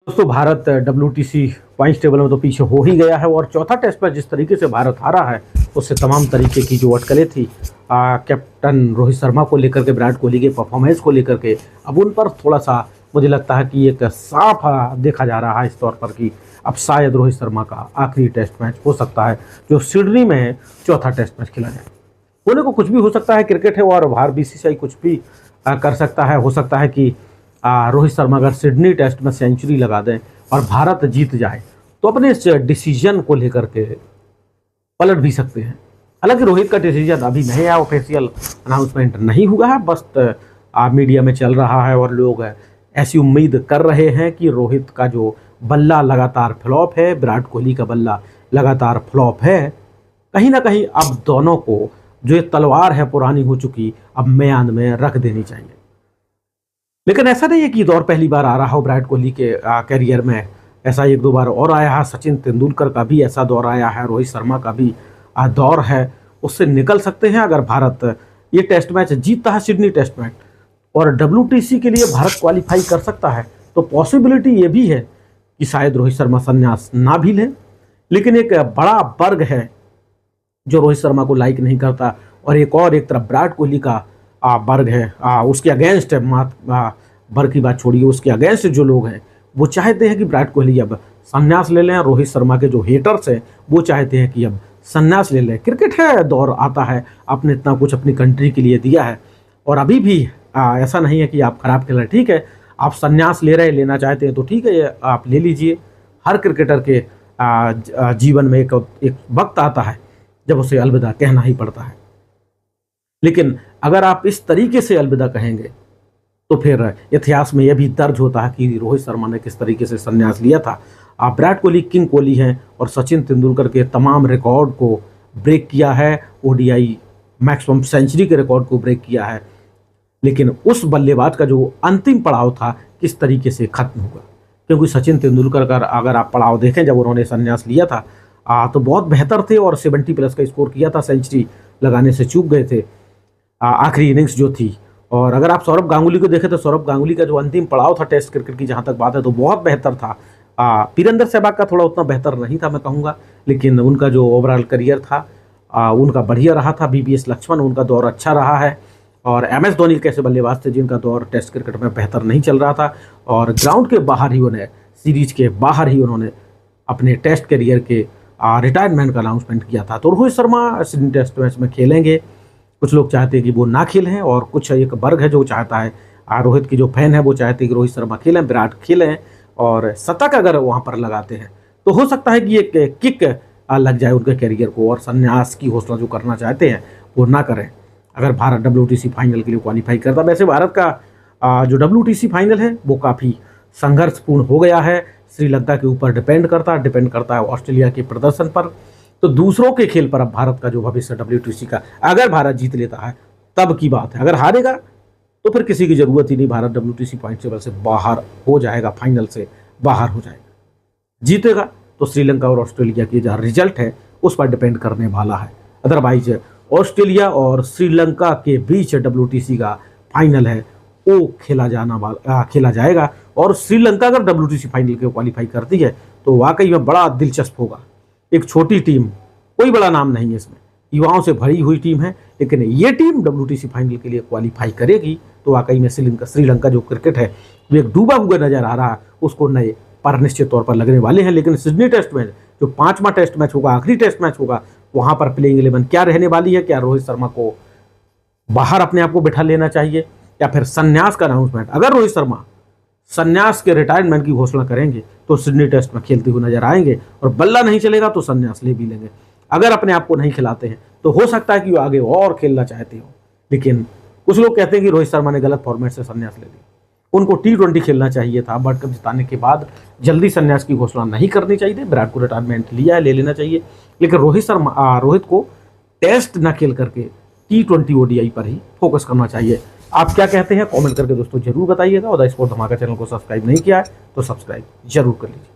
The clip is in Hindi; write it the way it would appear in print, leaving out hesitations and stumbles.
दोस्तों भारत WTC पॉइंट्स टेबल में तो पीछे हो ही गया है और चौथा टेस्ट पर जिस तरीके से भारत हारा है उससे तमाम तरीके की जो अटकलें थी कैप्टन रोहित शर्मा को लेकर के, विराट कोहली के परफॉर्मेंस को लेकर के, अब उन पर थोड़ा सा मुझे लगता है कि एक साफ देखा जा रहा है इस तौर पर कि अब शायद रोहित शर्मा का आखिरी टेस्ट मैच हो सकता है जो सिडनी में है, चौथा टेस्ट मैच खेला जाए। होने को कुछ भी हो सकता है, क्रिकेट है और बाहर BCCI कुछ भी कर सकता है। हो सकता है कि रोहित शर्मा अगर सिडनी टेस्ट में सेंचुरी लगा दें और भारत जीत जाए तो अपने इस डिसीजन को लेकर के पलट भी सकते हैं। हालांकि रोहित का डिसीजन अभी नहीं है, ऑफिशियल अनाउंसमेंट नहीं हुआ है, बस मीडिया में चल रहा है और लोग ऐसी उम्मीद कर रहे हैं कि रोहित का जो बल्ला लगातार फ्लॉप है, विराट कोहली का बल्ला लगातार फ्लॉप है, कहीं ना कहीं अब दोनों को जो ये तलवार है पुरानी हो चुकी, अब मैदान में रख देनी चाहिए। लेकिन ऐसा नहीं है कि दौर पहली बार आ रहा हो विराट कोहली के कैरियर में, ऐसा एक दो बार और आया है। सचिन तेंदुलकर का भी ऐसा दौर आया है, रोहित शर्मा का भी दौर है। उससे निकल सकते हैं अगर भारत ये टेस्ट मैच जीतता है, सिडनी टेस्ट मैच, और WTC के लिए भारत क्वालिफाई कर सकता है, तो पॉसिबिलिटी ये भी है कि शायद रोहित शर्मा संन्यास ना भी लें। लेकिन एक बड़ा वर्ग है जो रोहित शर्मा को लाइक नहीं करता और एक तरफ विराट कोहली का वर्ग है, उसके अगेंस्ट वर्ग की बात छोड़िए, उसके अगेंस्ट जो लोग हैं वो चाहते हैं कि विराट कोहली अब संन्यास ले लें। रोहित शर्मा के जो हेटर्स हैं वो चाहते हैं कि अब संन्यास ले लें। क्रिकेट है, दौर आता है, आपने इतना कुछ अपनी कंट्री के लिए दिया है और अभी भी ऐसा नहीं है कि आप खराब खेल रहे। ठीक है, आप संन्यास लेना चाहते हैं तो ठीक है, आप ले लीजिए। हर क्रिकेटर के जीवन में एक वक्त आता है जब उसे अलविदा कहना ही पड़ता है। लेकिन अगर आप इस तरीके से अलविदा कहेंगे तो फिर इतिहास में यह भी दर्ज होता है कि रोहित शर्मा ने किस तरीके से संन्यास लिया था। आप विराट कोहली किंग कोहली हैं और सचिन तेंदुलकर के तमाम रिकॉर्ड को ब्रेक किया है, ODI मैक्सिमम सेंचुरी के रिकॉर्ड को ब्रेक किया है। लेकिन उस बल्लेबाज का जो अंतिम पड़ाव था किस तरीके से खत्म हुआ, क्योंकि सचिन तेंदुलकर का अगर आप पड़ाव देखें जब उन्होंने संन्यास लिया था तो बहुत बेहतर थे और 70+ का स्कोर किया था, सेंचुरी लगाने से चूक गए थे आखिरी इनिंग्स जो थी। और अगर आप सौरभ गांगुली को देखें तो सौरभ गांगुली का जो अंतिम पड़ाव था टेस्ट क्रिकेट की, जहां तक बात है, तो बहुत बेहतर था। वीरेंद्र सहवाग का थोड़ा उतना बेहतर नहीं था मैं कहूँगा, लेकिन उनका जो ओवरऑल करियर था उनका बढ़िया रहा था। VVS लक्ष्मण, उनका दौर अच्छा रहा है। और MS धोनी कैसे बल्लेबाज थे जिनका दौर टेस्ट क्रिकेट में बेहतर नहीं चल रहा था और ग्राउंड के बाहर ही उन्हें, सीरीज के बाहर ही उन्होंने अपने टेस्ट करियर के रिटायरमेंट का अनाउंसमेंट किया था। तो Rohit Sharma Sydney test match में खेलेंगे। कुछ लोग चाहते हैं कि वो ना खेलें और कुछ एक वर्ग है जो चाहता है, रोहित की जो फैन है वो चाहते हैं कि रोहित शर्मा खेलें, विराट खेलें और शतक अगर वहाँ पर लगाते हैं तो हो सकता है कि एक किक लग जाए उनके कैरियर को और संन्यास की घोषणा जो करना चाहते हैं वो ना करें अगर भारत WTC फाइनल के लिए क्वालिफाई करता। वैसे भारत का जो WTC फाइनल है वो काफ़ी संघर्षपूर्ण हो गया है। श्रीलंका के ऊपर डिपेंड करता है ऑस्ट्रेलिया के प्रदर्शन पर। तो दूसरों के खेल पर अब भारत का जो भविष्य WTC का, अगर भारत जीत लेता है तब की बात है। अगर हारेगा तो फिर किसी की जरूरत ही नहीं, भारत WTC पॉइंट टेबल से बाहर हो जाएगा, फाइनल से बाहर हो जाएगा। जीतेगा तो श्रीलंका और ऑस्ट्रेलिया की जो रिजल्ट है उस पर डिपेंड करने वाला है। अदरवाइज ऑस्ट्रेलिया और श्रीलंका के बीच WTC का फाइनल है वो खेला जाएगा और श्रीलंका अगर WTC फाइनल के क्वालिफाई करती है तो वाकई में बड़ा दिलचस्प होगा। एक छोटी टीम, कोई बड़ा नाम नहीं है इसमें, युवाओं से भरी हुई टीम है, लेकिन ये टीम WTC फाइनल के लिए क्वालिफाई करेगी तो वाकई में श्रीलंका जो क्रिकेट है वो एक डूबा हुआ नजर आ रहा है, उसको नए पर निश्चित तौर पर लगने वाले हैं। लेकिन सिडनी टेस्ट मैच जो 5वां टेस्ट मैच होगा, आखिरी टेस्ट मैच होगा, वहां पर प्लेइंग 11 क्या रहने वाली है। क्या रोहित शर्मा को बाहर अपने आप को बिठा लेना चाहिए या फिर संन्यास का अनाउंसमेंट? अगर रोहित शर्मा संन्यास के रिटायरमेंट की घोषणा करेंगे तो सिडनी टेस्ट में खेलते हुए नजर आएंगे और बल्ला नहीं चलेगा तो संन्यास ले भी लेंगे। अगर अपने आप को नहीं खिलाते हैं तो हो सकता है कि वो आगे और खेलना चाहते हो। लेकिन कुछ लोग कहते हैं कि रोहित शर्मा ने गलत फॉर्मेट से संन्यास ले लिया, उनको T20 खेलना चाहिए था। वर्ल्ड कप जिताने के बाद जल्दी संन्यास की घोषणा नहीं करनी चाहिए। विराट को रिटायरमेंट लिया है, ले लेना चाहिए, लेकिन रोहित को टेस्ट न खेल करके T20 ODI पर ही फोकस करना चाहिए। आप क्या कहते हैं कमेंट करके दोस्तों जरूर बताइएगा और द स्पोर्ट धमाका चैनल को सब्सक्राइब नहीं किया है तो सब्सक्राइब जरूर कर लीजिए।